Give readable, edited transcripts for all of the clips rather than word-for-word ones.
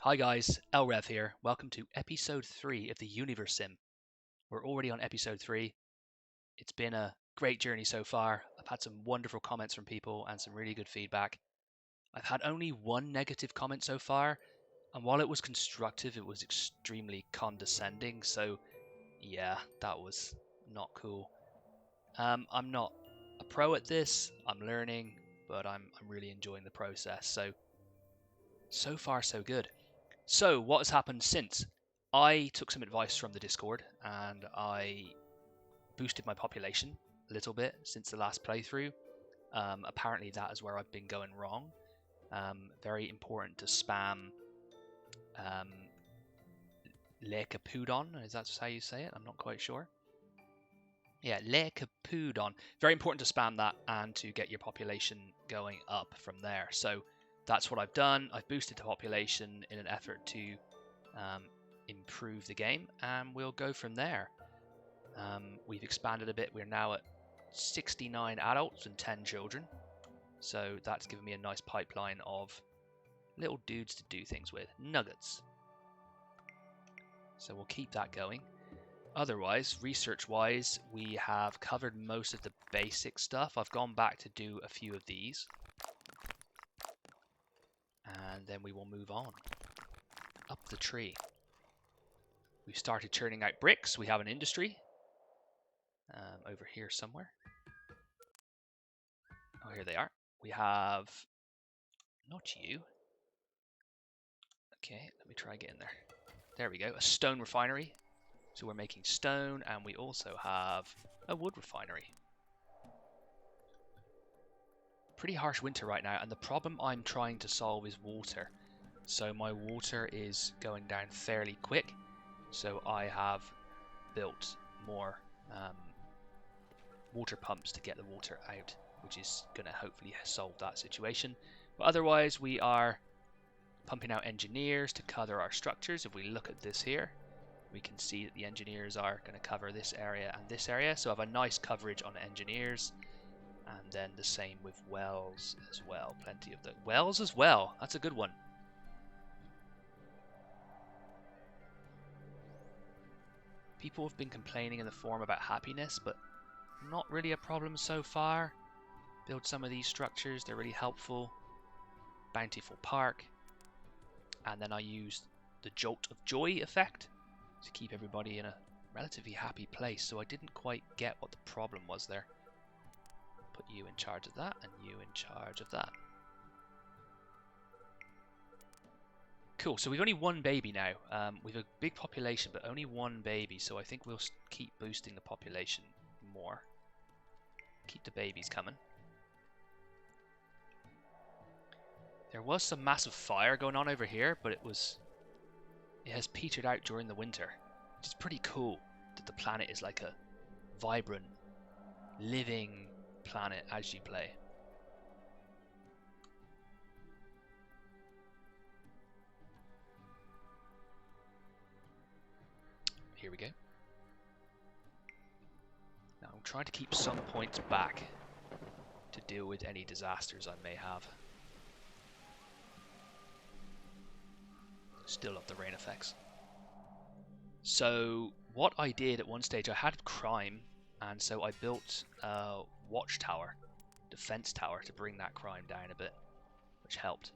Hi guys, LRev here. Welcome to episode 3 of the Universim. We're already on episode 3. It's been a great journey so far. I've had some wonderful comments from people and some really good feedback. I've had only one negative comment so far, and while it was constructive, it was extremely condescending, so yeah, that was not cool. I'm not a pro at this, I'm learning, but I'm really enjoying the process, so far so good. So, what has happened since? I took some advice from the Discord and I boosted my population a little bit since the last playthrough. Apparently, that is where I've been going wrong. Very important to spam um, Le Capudon. Is that how you say it? I'm not quite sure. Yeah, Le Capudon. Very important to spam that and to get your population going up from there. So that's what I've done. I've boosted the population in an effort to improve the game, and we'll go from there. We've expanded a bit. We're now at 69 adults and 10 children, so that's given me a nice pipeline of little dudes to do things with. Nuggets. So we'll keep that going. Otherwise, research-wise, we have covered most of the basic stuff. I've gone back to do a few of these, and then we will move on up the tree. We've started churning out bricks. We have an industry over here somewhere. Oh, here they are. We have not you. Okay, let me try getting there. There we go. A stone refinery. So we're making stone, and we also have a wood refinery. Pretty harsh winter right now, and the problem I'm trying to solve is water. So my water is going down fairly quick. So I have built more water pumps to get the water out, which is going to hopefully solve that situation. But otherwise, we are pumping out engineers to cover our structures. If we look at this here, we can see that the engineers are going to cover this area and this area. So I have a nice coverage on engineers, and then the same with wells as well. Plenty of the wells as well. That's a good one. People have been complaining in the forum about happiness, but not really a problem so far. Build some of these structures, they're really helpful. Bountiful Park. And then I used the Jolt of Joy effect to keep everybody in a relatively happy place. So I didn't quite get what the problem was there. Put you in charge of that and you in charge of that. Cool, so we've only one baby now. We've a big population, but only one baby, so I think we'll keep boosting the population more. Keep the babies coming. There was some massive fire going on over here, but it has petered out during the winter. Which is pretty cool that the planet is like a vibrant, living planet as you play. Here we go. Now I'm trying to keep some points back to deal with any disasters I may have. Still love the rain effects. So what I did at one stage, I had crime, and so I built a watchtower, defense tower, to bring that crime down a bit, which helped.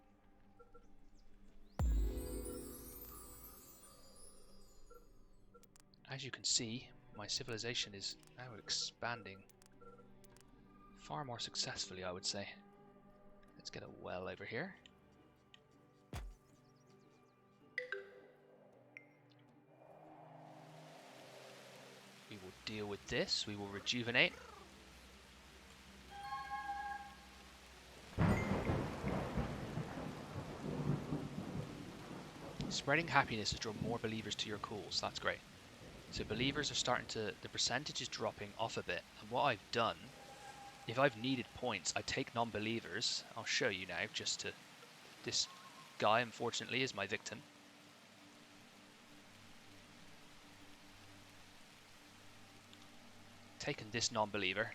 As you can see, my civilization is now expanding far more successfully, I would say. Let's get a well over here. We will deal with this. We will rejuvenate. Spreading happiness has drawn more believers to your calls. That's great. So believers are starting to, the percentage is dropping off a bit. And what I've done, if I've needed points, I take non-believers. I'll show you now, just to, this guy unfortunately is my victim. Taken this non-believer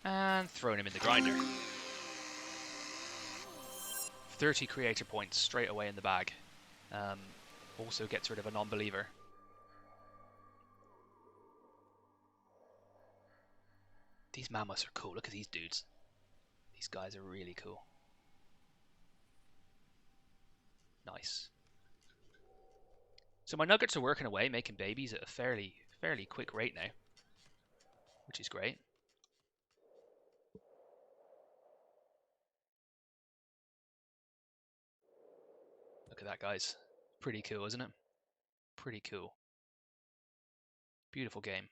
and thrown him in the grinder. 30 creator points straight away in the bag. Also gets rid of a non-believer. These mammoths are cool. Look at these dudes. These guys are really cool. Nice. So my nuggets are working away, making babies at a fairly quick rate now, which is great. Look at that, guys. Pretty cool, isn't it? Pretty cool. Beautiful game.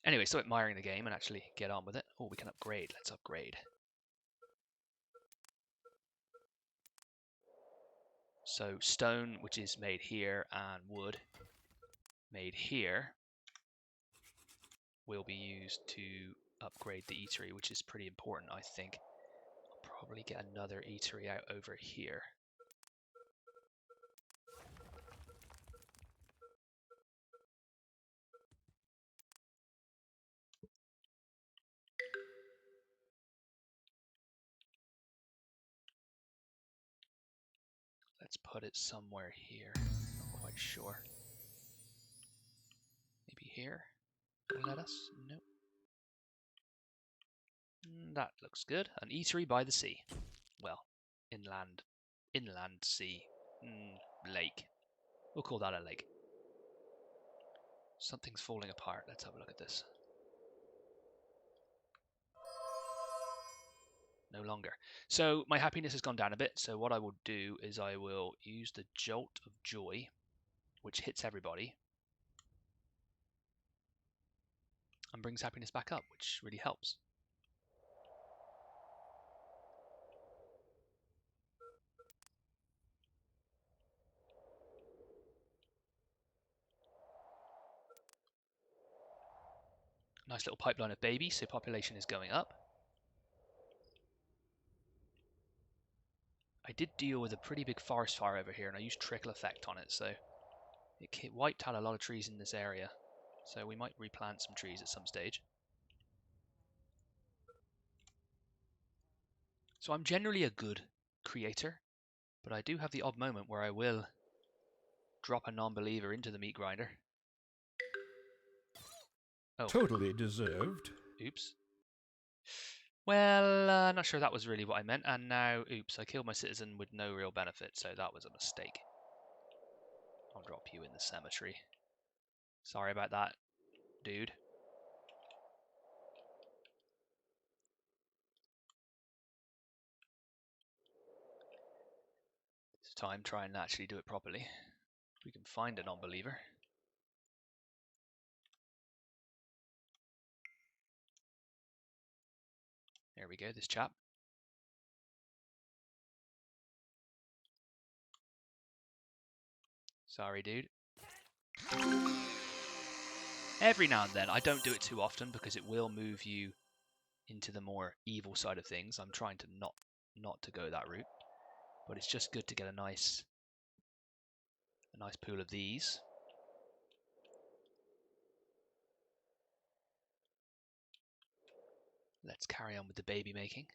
Anyway, stop admiring the game and actually get on with it. Oh, we can upgrade. Let's upgrade. So stone, which is made here, and wood, made here, will be used to upgrade the eatery, which is pretty important, I think. I'll probably get another eatery out over here. Let's put it somewhere here. Not quite sure. Maybe here? Let us? Nope. That looks good. An eatery by the sea. Well, inland sea, lake. We'll call that a lake. Something's falling apart. Let's have a look at this. No longer. So my happiness has gone down a bit. So what I will do is I will use the Jolt of Joy, which hits everybody, and brings happiness back up, which really helps. Nice little pipeline of babies, so population is going up. I did deal with a pretty big forest fire over here, and I used trickle effect on it, so it wiped out a lot of trees in this area. So we might replant some trees at some stage. So I'm generally a good creator, but I do have the odd moment where I will drop a non-believer into the meat grinder. Oh. Totally deserved. Oops. Well, not sure that was really what I meant. And now, oops, I killed my citizen with no real benefit, so that was a mistake. I'll drop you in the cemetery. Sorry about that, dude. This time, try and actually do it properly. We can find a non-believer. There we go, this chap. Sorry, dude. Every now and then, I don't do it too often because it will move you into the more evil side of things. I'm trying to not to go that route, but it's just good to get a nice pool of these. Let's carry on with the baby making.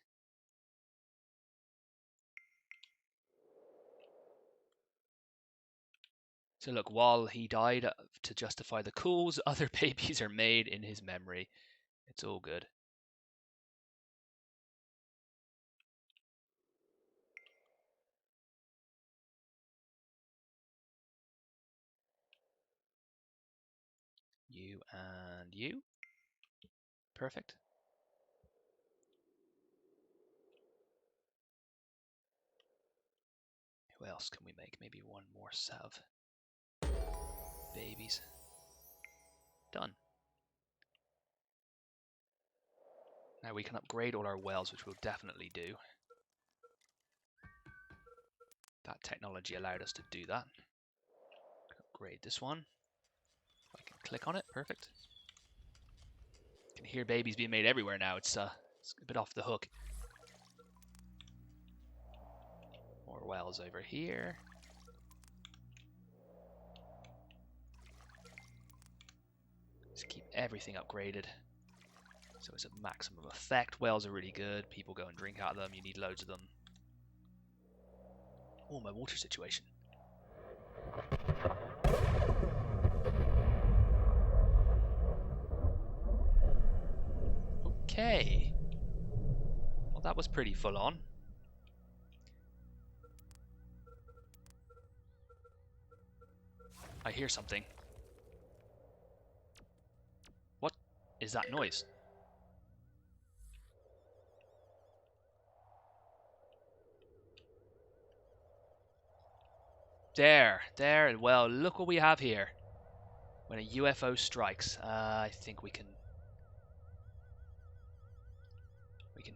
So look, while he died to justify the cause, other babies are made in his memory. It's all good. You and you. Perfect. Who else can we make? Maybe one more set of babies. Done. Now we can upgrade all our wells, which we'll definitely do. That technology allowed us to do that. Upgrade this one. I can click on it. Perfect. You can hear babies being made everywhere now. It's a bit off the hook. More wells over here. Just keep everything upgraded so it's at maximum effect. Wells are really good. People go and drink out of them. You need loads of them. Oh, my water situation. Okay. Well, that was pretty full on. I hear something. What is that noise? There. Well, look what we have here. When a UFO strikes, I think we can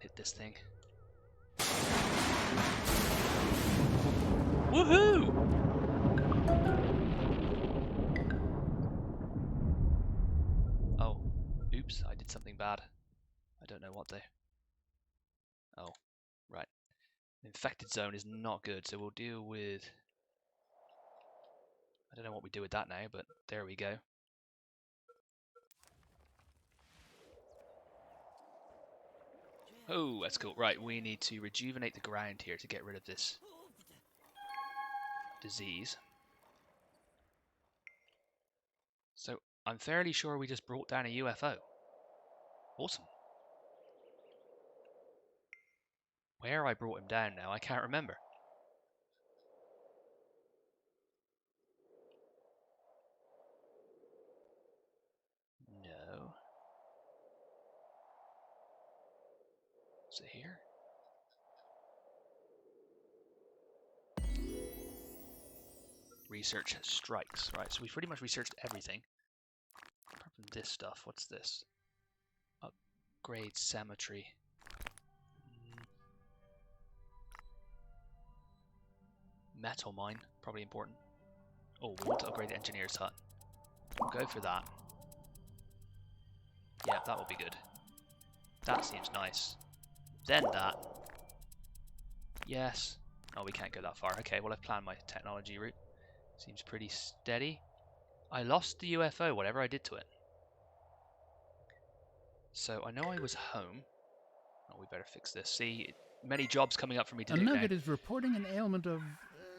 hit this thing. Woohoo! Oh, oops, I did something bad. I don't know what they... Oh, right. Infected zone is not good, so we'll deal with... I don't know what we do with that now, but there we go. Oh, that's cool. Right, we need to rejuvenate the ground here to get rid of this disease. So, I'm fairly sure we just brought down a UFO. Awesome. Where I brought him down now, I can't remember. No. Is it here? Research strikes. Right, so we pretty much researched everything. Apart from this stuff. What's this? Upgrade cemetery. Metal mine. Probably important. Oh, we want to upgrade the engineer's hut. We'll go for that. Yeah, that will be good. That seems nice. Then that. Yes. Oh, we can't go that far. Okay, well, I've planned my technology route. Seems pretty steady. I lost the UFO, whatever I did to it. So I know I was home. Oh, we better fix this. See, many jobs coming up for me to do now. A nugget is reporting an ailment of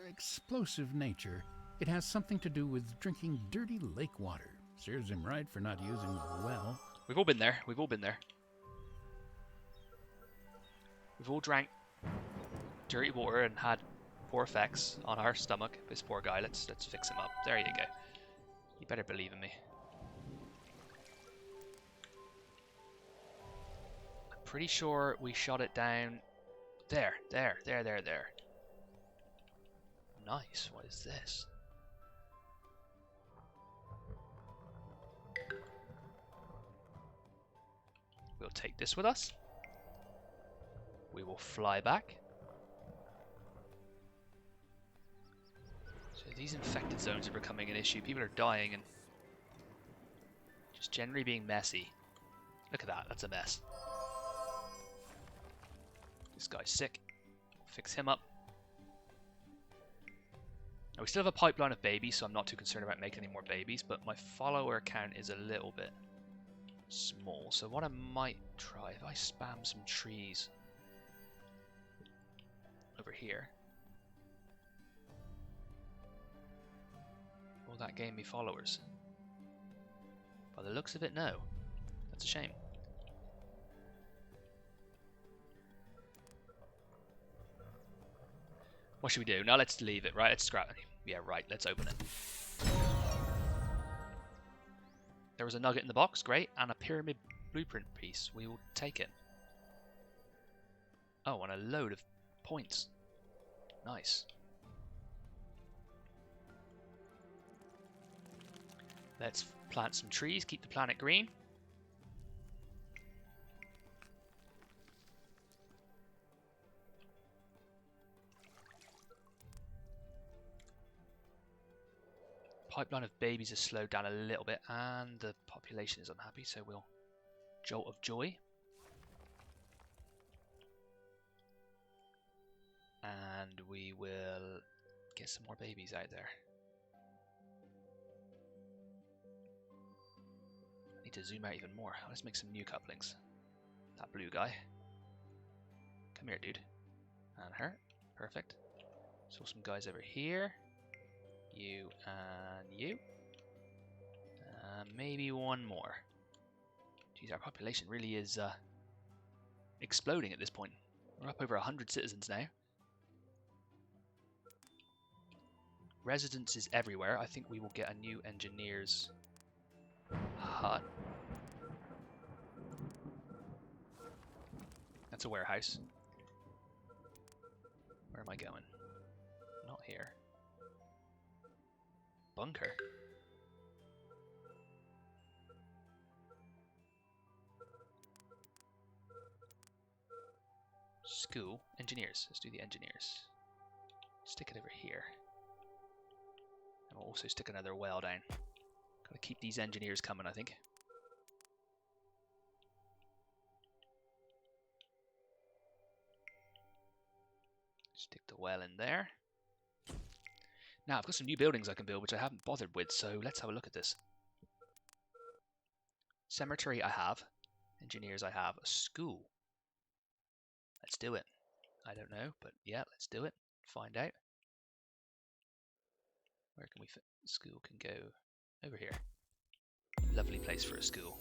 explosive nature. It has something to do with drinking dirty lake water. Serves him right for not using the well. We've all been there. We've all been there. We've all drank dirty water and had poor effects on our stomach. This poor guy. Let's fix him up. There you go. You better believe in me. I'm pretty sure we shot it down. There. Nice. What is this? We'll take this with us. We will fly back. So these infected zones are becoming an issue. People are dying and just generally being messy. Look at that. That's a mess. This guy's sick. Fix him up. Now, we still have a pipeline of babies, so I'm not too concerned about making any more babies, but my follower count is a little bit small. So what I might try, if I spam some trees over here, will that gain me followers? By the looks of it, no. That's a shame. What should we do? Now let's leave it, right? Let's scrap it. Yeah, right. Let's open it. There was a nugget in the box. Great. And a pyramid blueprint piece. We will take it. Oh, and a load of points. Nice. Let's plant some trees. Keep the planet green. Pipeline of babies has slowed down a little bit and the population is unhappy, so we'll jolt of joy. And we will get some more babies out there. I need to zoom out even more. Let's make some new couplings. That blue guy. Come here, dude. And her. Perfect. Saw some guys over here. You and you. Maybe one more. Geez, our population really is exploding at this point. We're up over 100 citizens now. Residences everywhere. I think we will get a new engineer's hut. That's a warehouse. Where am I going? Not here. Bunker. School. Engineers. Let's do the engineers. Stick it over here. And we'll also stick another well down. Gotta keep these engineers coming, I think. Stick the well in there. Now, I've got some new buildings I can build, which I haven't bothered with, so let's have a look at this. Cemetery I have. Engineers I have. A school. Let's do it. I don't know, but yeah, let's do it. Find out. Where can we fit? The school can go over here. Lovely place for a school.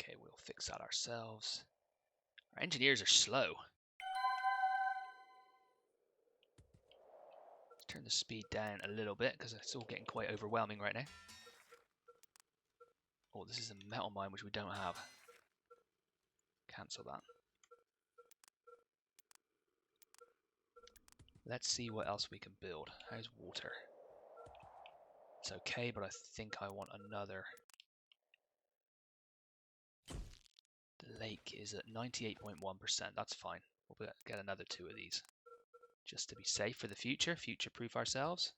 Okay, we'll fix that ourselves. Our engineers are slow. Let's turn the speed down a little bit because it's all getting quite overwhelming right now. Oh, this is a metal mine which we don't have. Cancel that. Let's see what else we can build. How's water? It's okay, but I think I want another. The lake is at 98.1%. That's fine. We'll get another 2 of these. Just to be safe for the future. Future-proof ourselves.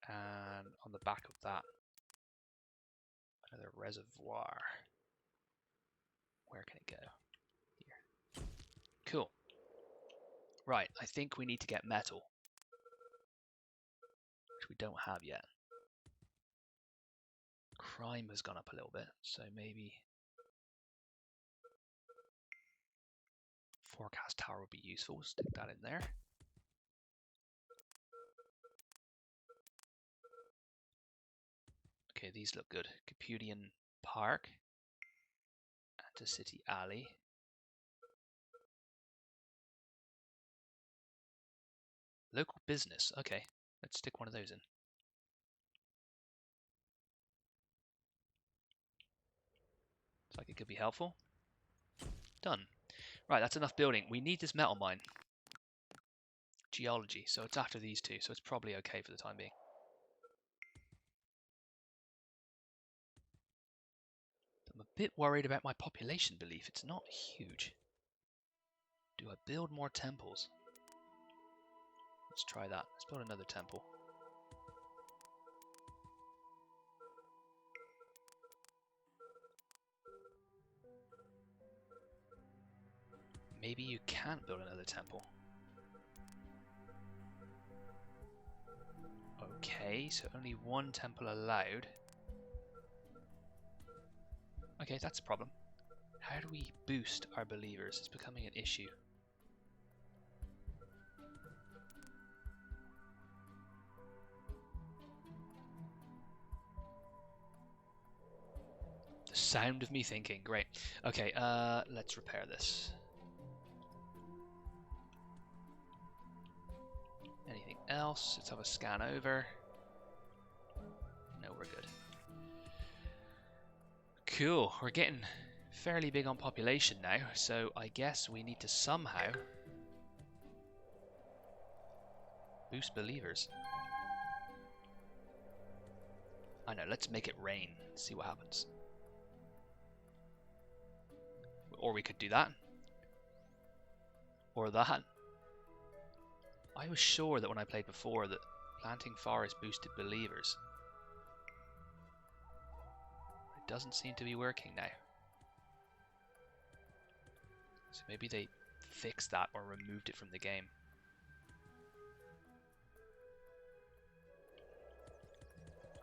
And on the back of that, another reservoir. Where can it go? Here. Cool. Right, I think we need to get metal. Which we don't have yet. Crime has gone up a little bit, so maybe forecast tower would be useful. Stick that in there. Okay, these look good. Capudian Park. City Alley. Local business. Okay, let's stick one of those in. Looks like it could be helpful. Done. Right, that's enough building. We need this metal mine. Geology, so it's after these 2, so it's probably okay for the time being. I'm a bit worried about my population belief. It's not huge. Do I build more temples? Let's try that. Let's build another temple. Maybe you can't build another temple. Okay, so only 1 temple allowed. Okay, that's a problem. How do we boost our believers? It's becoming an issue. The sound of me thinking. Great. Okay, let's repair this. Anything else? Let's have a scan over. No, we're good. Cool. We're getting fairly big on population now, so I guess we need to somehow boost believers. I know, let's make it rain. See what happens. Or we could do that. Or that. I was sure that when I played before that planting forest boosted believers. It doesn't seem to be working now. So maybe they fixed that or removed it from the game.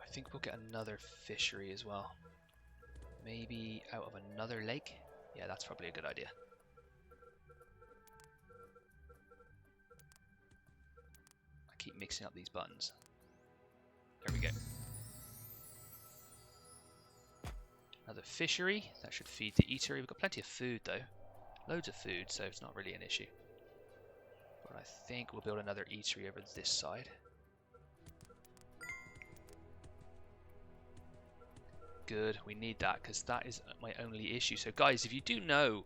I think we'll get another fishery as well. maybe out of another lake. Yeah, that's probably a good idea. I keep mixing up these buttons. There we go. Another fishery. That should feed the eatery. We've got plenty of food though. Loads of food, so it's not really an issue. But I think we'll build another eatery over this side. Good, we need that because that is my only issue. So guys, if you do know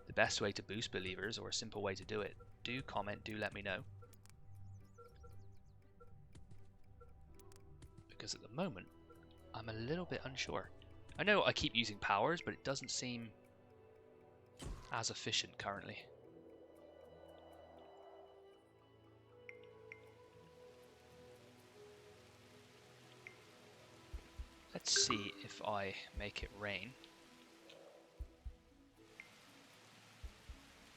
the best way to boost believers or a simple way to do it, do comment, do let me know. Because at the moment, I'm a little bit unsure. I know I keep using powers, but it doesn't seem as efficient currently. Let's see if I make it rain.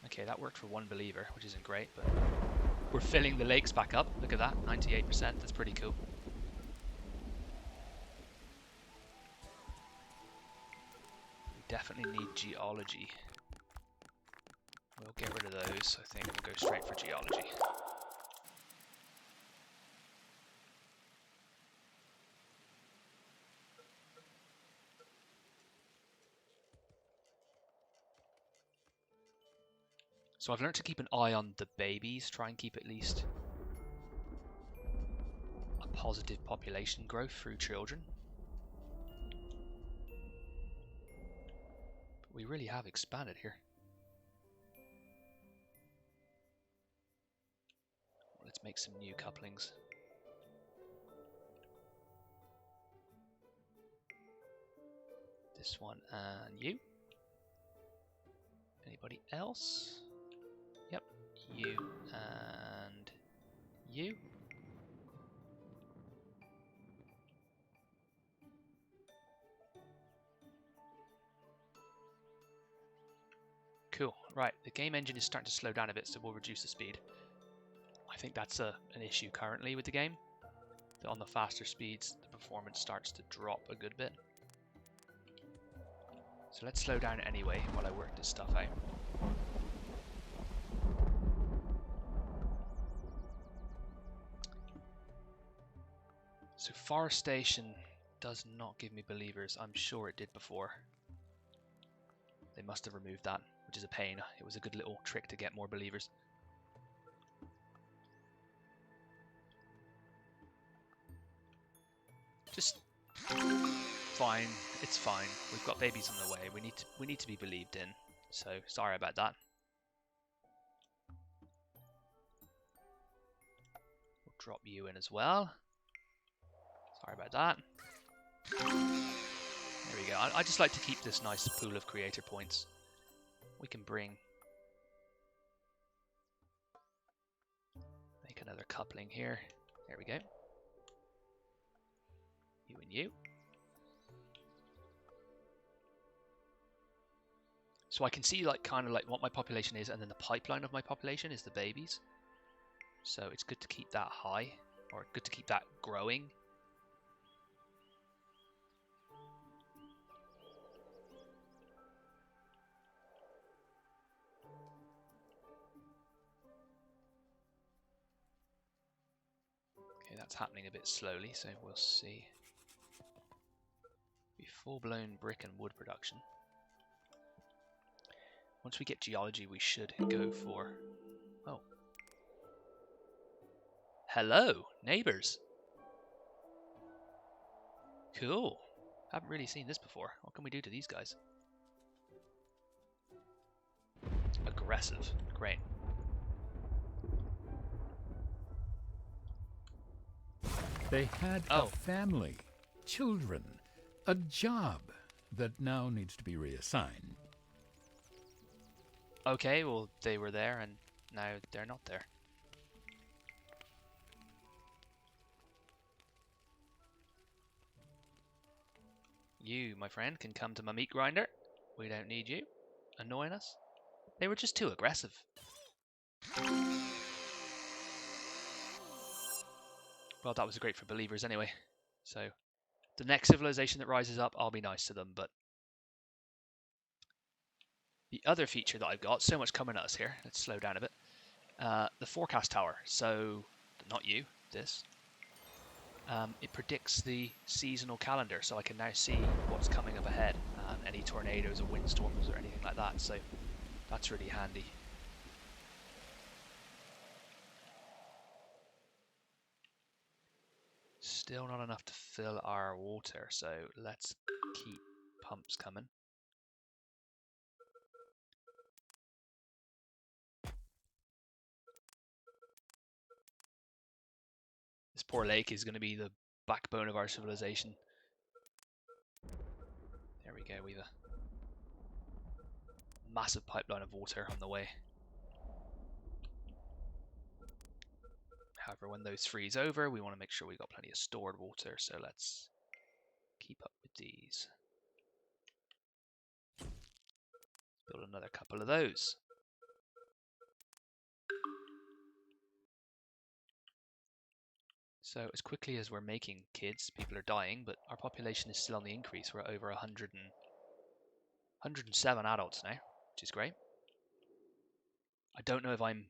Okay, that worked for one believer, which isn't great, but we're filling the lakes back up. Look at that, 98%. That's pretty cool. We definitely need geology. We'll get rid of those. I think we'll go straight for geology. So I've learned to keep an eye on the babies, try and keep at least a positive population growth through children. But we really have expanded here. Let's make some new couplings. This one and you. Anybody else? Yep, you and you. Cool. Right, the game engine is starting to slow down a bit, so we'll reduce the speed. I think that's an issue currently with the game. That on the faster speeds, the performance starts to drop a good bit. So let's slow down anyway while I work this stuff out. So forestation does not give me believers. I'm sure it did before. They must have removed that, which is a pain. It was a good little trick to get more believers. Just fine. It's fine. We've got babies on the way. We need to be believed in. So sorry about that. We'll drop you in as well. Sorry about that. There we go. I just like to keep this nice pool of creator points. We can make another coupling here. There we go. You and you. So I can see kind of what my population is, and then the pipeline of my population is the babies. So it's good to keep that high, or good to keep that growing. Okay, that's happening a bit slowly, so we'll see. Be full-blown brick and wood production. Once we get geology, we should go for... Oh. Hello, neighbors. Cool. Haven't really seen this before. What can we do to these guys? Aggressive. Great. They had a family, children, a job that now needs to be reassigned. Okay, well, they were there and now they're not there. You, my friend, can come to my meat grinder. We don't need you annoying us. They were just too aggressive. Well, that was great for believers anyway. So, the next civilization that rises up, I'll be nice to them, but The other feature that I've got, so much coming at us here. Let's slow down a bit. The forecast tower. So, not you, this. It predicts the seasonal calendar, so I can now see what's coming up ahead and any tornadoes or windstorms or anything like that. So that's really handy. Still not enough to fill our water, so let's keep pumps coming. This poor lake is going to be the backbone of our civilization. There we go, we've a massive pipeline of water on the way. However, when those freeze over, we want to make sure we've got plenty of stored water, so let's keep up with these. Build another couple of those. So as quickly as we're making kids, people are dying, but our population is still on the increase. We're over 107 adults now, which is great. I don't know if I'm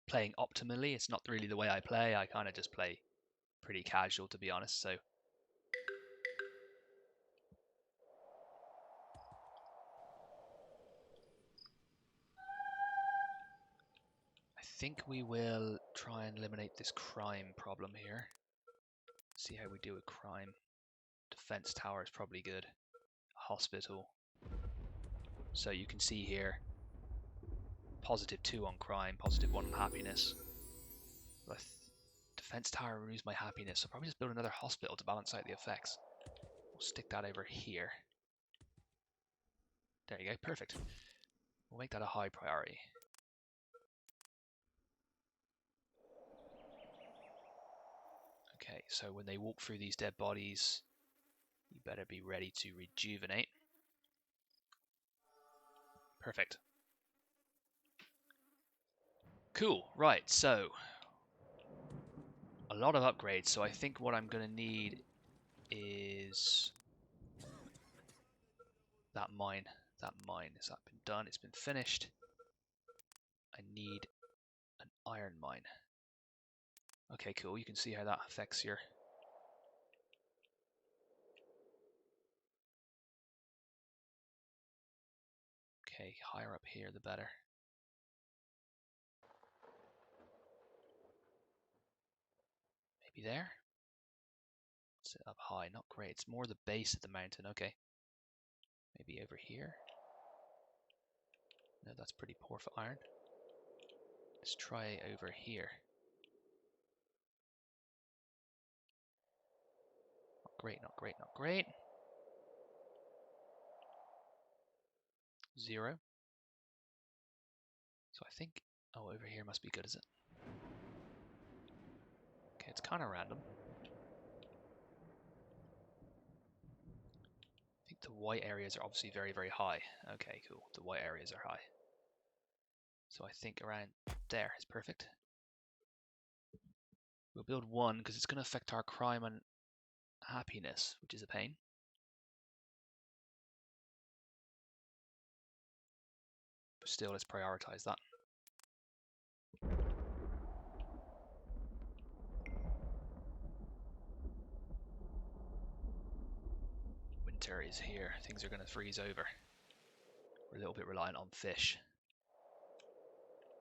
playing optimally. It's not really the way I play. I kind of just play pretty casual, to be honest. So I think we will try and eliminate this crime problem here. See how we do with crime. Defense tower is probably good. Hospital. So you can see here, +2 on crime, +1 on happiness. Defense tower removes my happiness, so I'll probably just build another hospital to balance out the effects. We'll stick that over here. There you go, perfect. We'll make that a high priority. Okay, so when they walk through these dead bodies, you better be ready to rejuvenate. Perfect. Cool, right, so a lot of upgrades, so I think what I'm going to need is that mine. That mine, has that been done? It's been finished. I need an iron mine. Okay, cool, you can see how that affects your... Okay, higher up here the better. Maybe there? It's up high, not great. It's more the base of the mountain, okay. Maybe over here? No, that's pretty poor for iron. Let's try over here. Not great, not great, not great. 0. So I think... Oh, over here must be good, is it? Okay, it's kind of random. I think the white areas are obviously very, very high. Okay, cool. The white areas are high. So I think around there is perfect. We'll build 1 because it's going to affect our crime and happiness, which is a pain. But still, let's prioritize that. Winter is here. Things are going to freeze over. We're a little bit reliant on fish.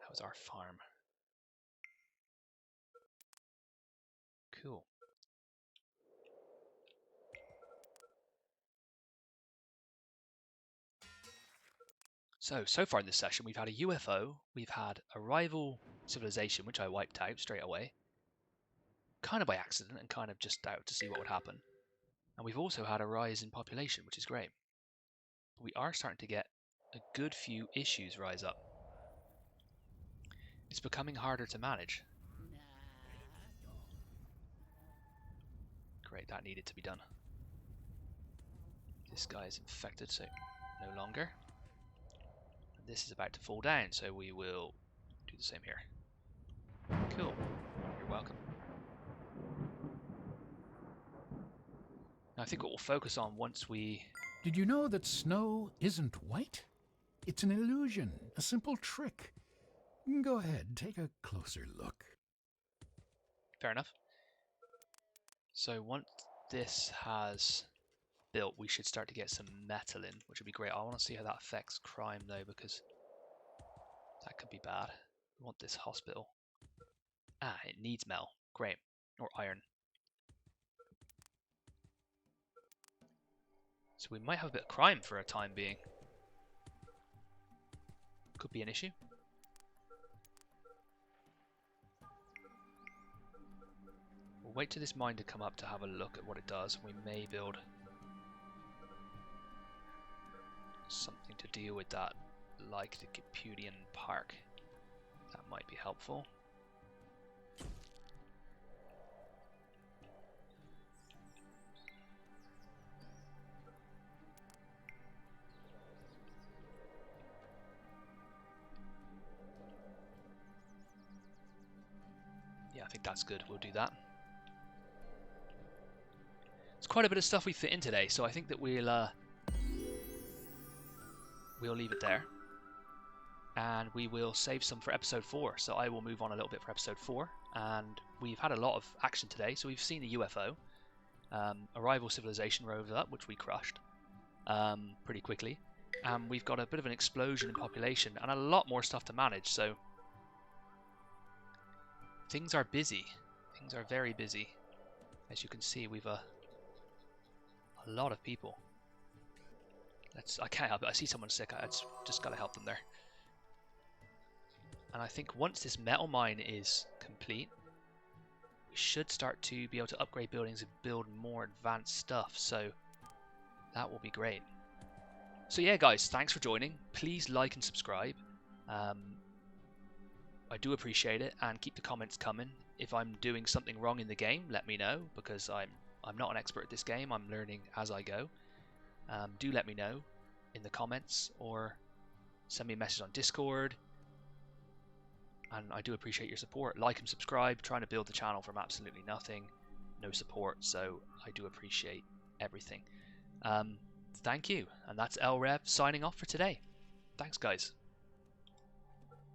How's our farm? Cool. So far in this session, we've had a UFO, we've had a rival civilization, which I wiped out straight away, kind of by accident and kind of just out to see what would happen. And we've also had a rise in population, which is great. But we are starting to get a good few issues rise up. It's becoming harder to manage. Great, that needed to be done. This guy is infected, so no longer. And this is about to fall down, so we will do the same here. Cool. You're welcome. Now I think what we'll focus on once we... Did you know that snow isn't white? It's an illusion, a simple trick. Go ahead, take a closer look. Fair enough. So once this has built, we should start to get some metal in, which would be great. I want to see how that affects crime though, because that could be bad. We want this hospital. Ah, it needs metal. Great. Or iron. So we might have a bit of crime for a time being. Could be an issue. We'll wait till this mine to come up to have a look at what it does. We may build something to deal with that, like the Gipudian Park. That might be helpful. Yeah, I think that's good. We'll do that. It's quite a bit of stuff we fit in today, so I think that we'll leave it there. And we will save some for episode 4. So I will move on a little bit for episode 4. And we've had a lot of action today. So we've seen the UFO. A rival civilization rose up, which we crushed pretty quickly. And we've got a bit of an explosion in population and a lot more stuff to manage. So things are busy. Things are very busy. As you can see, we've a lot of people. I can't help it. I see someone sick. I just got to help them there. And I think once this metal mine is complete, we should start to be able to upgrade buildings and build more advanced stuff. So that will be great. So yeah, guys, thanks for joining. Please like and subscribe. I do appreciate it, and keep the comments coming. If I'm doing something wrong in the game, let me know, because I'm not an expert at this game. I'm learning as I go. Do let me know in the comments, or send me a message on Discord. And I do appreciate your support. Like and subscribe. Trying to build the channel from absolutely nothing, no support, so I do appreciate everything. Thank you, and that's LRev signing off for today. Thanks, guys.